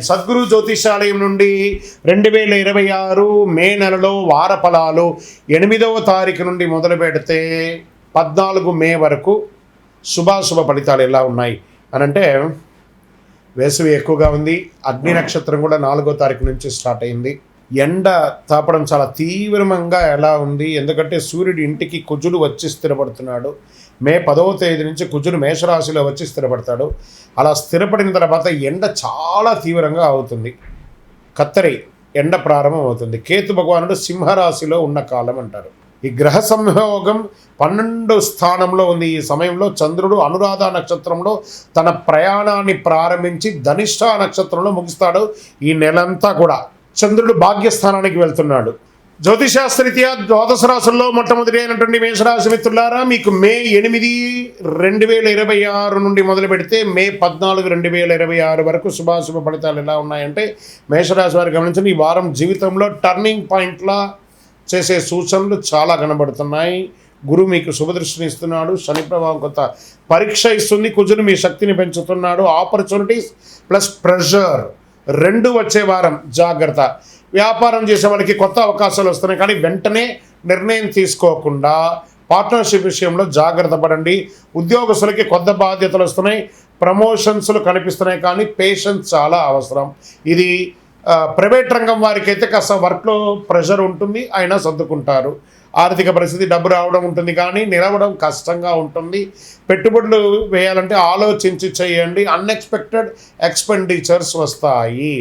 సద్గురు జ్యోతిషాలయం నుండి 2026 మే నెలలో వార ఫలాలు 8వ తారీఖు నుండి మొదలు పెడితే 14 మే వరకు శుభాశుభ ఫలితాలు ఎలా ఉన్నాయి అని అంటే, వేసవి ఎక్కువగా ఉంది. అగ్ని నక్షత్రం కూడా 4వ తారీఖు నుంచి స్టార్ట్ అయింది. ఎండ తాపడం చాలా తీవ్రంగా ఎలా ఉంది, ఎందుకంటే సూర్యుడి ఇంటికి కుజుడు వచ్చి స్థిరపడుతున్నాడు. మే 10వ తేదీ నుంచి కుజుడు మేషరాశిలో వచ్చి స్థిరపడతాడు. అలా స్థిరపడిన తర్వాత ఎండ చాలా తీవ్రంగా అవుతుంది. కత్తరి ఎండ ప్రారంభం అవుతుంది. కేతు భగవానుడు సింహరాశిలో ఉన్న కాలం అంటారు. ఈ గ్రహ సంయోగం 12 స్థానంలో ఉంది. ఈ సమయంలో చంద్రుడు అనురాధ నక్షత్రంలో తన ప్రయాణాన్ని ప్రారంభించి ధనిష్ట నక్షత్రంలో ముగిస్తాడు. ఈ నెలంతా కూడా చంద్రుడు భాగ్యస్థానానికి వెళ్తున్నాడు. జ్యోతిశాస్త్రరీత్యా ద్వాదశ రాశుల్లో మొట్టమొదటి అయినటువంటి మేషరాశి మిత్రులారా, మీకు మే 8, 2026 నుండి మొదలు పెడితే మే 14, 2026 వరకు శుభాశుభ ఫలితాలు ఎలా ఉన్నాయంటే, మేషరాశి వారు గమనించండి. ఈ వారం జీవితంలో టర్నింగ్ పాయింట్లా చేసే సూచనలు చాలా కనబడుతున్నాయి. గురువు మీకు శుభదృష్టిని ఇస్తున్నాడు. శని ప్రభావం కొంత పరీక్ష ఇస్తుంది. కుజుడు మీ శక్తిని పెంచుతున్నాడు. ఆపర్చునిటీస్ ప్లస్ ప్రెషర్ 2 వచ్చే వారం. జాగ్రత్త. వ్యాపారం చేసే వాళ్ళకి కొత్త అవకాశాలు వస్తున్నాయి, కానీ వెంటనే నిర్ణయం తీసుకోకుండా పార్ట్నర్షిప్ విషయంలో జాగ్రత్త పడండి. ఉద్యోగస్తులకి కొత్త బాధ్యతలు వస్తున్నాయి, ప్రమోషన్స్లు కనిపిస్తున్నాయి, కానీ పేషెన్స్ చాలా అవసరం. ఇది ప్రైవేట్ రంగం వారికి అయితే కాస్త వర్క్లో ప్రెషర్ ఉంటుంది, అయినా సర్దుకుంటారు. ఆర్థిక పరిస్థితి డబ్బు రావడం ఉంటుంది, కానీ నిలవడం కష్టంగా ఉంటుంది. పెట్టుబడులు వేయాలంటే ఆలోచించి చేయండి. అన్ఎక్స్పెక్టెడ్ ఎక్స్పెండిచర్స్ వస్తాయి.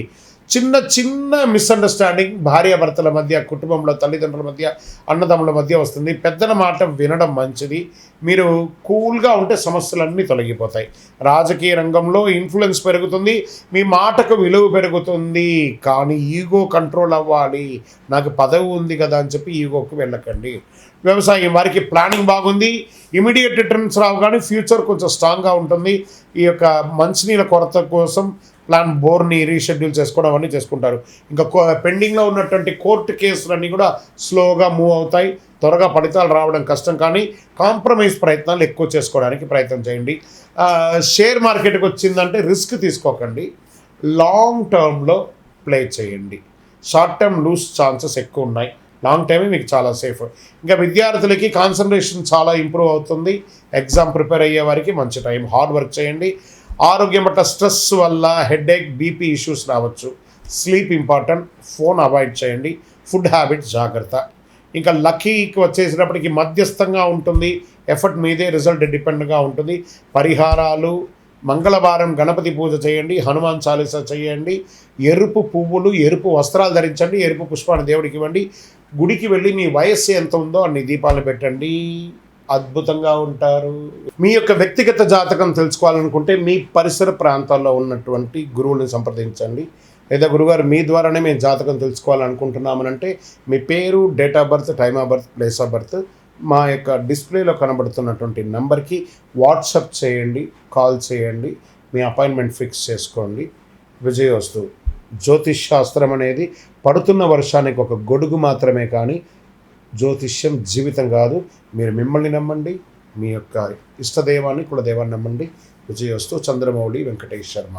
చిన్న మిస్అండర్స్టాండింగ్ భార్యాభర్తల మధ్య, కుటుంబంలో తల్లిదండ్రుల మధ్య, అన్నదమ్ముల మధ్య వస్తుంది. పెద్దల మాట వినడం మంచిది. మీరు కూల్గా ఉంటే సమస్యలన్నీ తొలగిపోతాయి. రాజకీయ రంగంలో ఇన్ఫ్లుయెన్స్ పెరుగుతుంది, మీ మాటకు విలువ పెరుగుతుంది, కానీ ఈగో కంట్రోల్ అవ్వాలి. నాకు పదవి ఉంది కదా అని చెప్పి ఈగోకి వెళ్ళకండి. వ్యవసాయం వారికి ప్లానింగ్ బాగుంది. ఇమీడియట్ రిటర్న్స్ రావు, కానీ ఫ్యూచర్ కొంచెం స్ట్రాంగ్గా ఉంటుంది. ఈ యొక్క మంచినీళ్ళ కొరత కోసం ప్లాన్ బోర్ని రీషెడ్యూల్ చేసుకోవడం అన్నీ చేసుకుంటారు. ఇంకా పెండింగ్లో ఉన్నటువంటి కోర్టు కేసులన్నీ కూడా స్లోగా మూవ్ అవుతాయి. త్వరగా ఫలితాలు రావడం కష్టం, కానీ కాంప్రమైజ్ ప్రయత్నాలు ఎక్కువ చేసుకోవడానికి ప్రయత్నం చేయండి. షేర్ మార్కెట్కి వచ్చిందంటే రిస్క్ తీసుకోకండి. లాంగ్ టర్మ్లో ప్లే చేయండి. షార్ట్ టర్మ్ లూజ్ ఛాన్సెస్ ఎక్కువ ఉన్నాయి. లాంగ్ టైమే మీకు చాలా సేఫ్. ఇంకా విద్యార్థులకి కాన్సన్ట్రేషన్ చాలా ఇంప్రూవ్ అవుతుంది. ఎగ్జామ్ ప్రిపేర్ అయ్యే వారికి మంచి టైం. హార్డ్ వర్క్ చేయండి. ఆరోగ్యం పట్ల స్ట్రెస్ వల్ల హెడేక్, బీపీ ఇష్యూస్ రావచ్చు. Sleep important. ఫోన్ అవాయిడ్ చేయండి. ఫుడ్ హ్యాబిట్స్ జాగ్రత్త. ఇంకా లక్కీకి వచ్చేసినప్పటికీ మధ్యస్థంగా ఉంటుంది. ఎఫర్ట్ మీదే రిజల్ట్ డిపెండ్గా ఉంటుంది. పరిహారాలు: మంగళవారం గణపతి పూజ చేయండి, హనుమాన్ చాలీసా చేయండి, ఎరుపు పువ్వులు, ఎరుపు వస్త్రాలు ధరించండి, ఎరుపు పుష్పాన్ని దేవుడికి ఇవ్వండి. గుడికి వెళ్ళి మీ వయస్సు ఎంత ఉందో అన్ని దీపాలు పెట్టండి. అద్భుతంగా ఉంటారు. మీ యొక్క వ్యక్తిగత జాతకం తెలుసుకోవాలనుకుంటే మీ పరిసర ప్రాంతాల్లో ఉన్నటువంటి గురువుని సంప్రదించండి. లేదా గురుగారు మీ ద్వారానే మేము జాతకం తెలుసుకోవాలనుకుంటున్నామనంటే మీ పేరు, date of birth, time of birth, place of birth మా యొక్క డిస్ప్లేలో కనబడుతున్నటువంటి నెంబర్కి వాట్సాప్ చేయండి, కాల్ చేయండి, మీ అపాయింట్మెంట్ ఫిక్స్ చేసుకోండి. విజయోస్తు. జ్యోతిష్ శాస్త్రం అనేది పడుతున్న వర్షానికి ఒక గొడుగు మాత్రమే, కానీ జ్యోతిష్యం జీవితం కాదు. మీరు మిమ్మల్ని నమ్మండి, మీ యొక్క ఇష్టదైవాన్ని, కులదైవాన్ని నమ్మండి. విజయోస్తు. చంద్రమౌళి వెంకటేష్ శర్మ.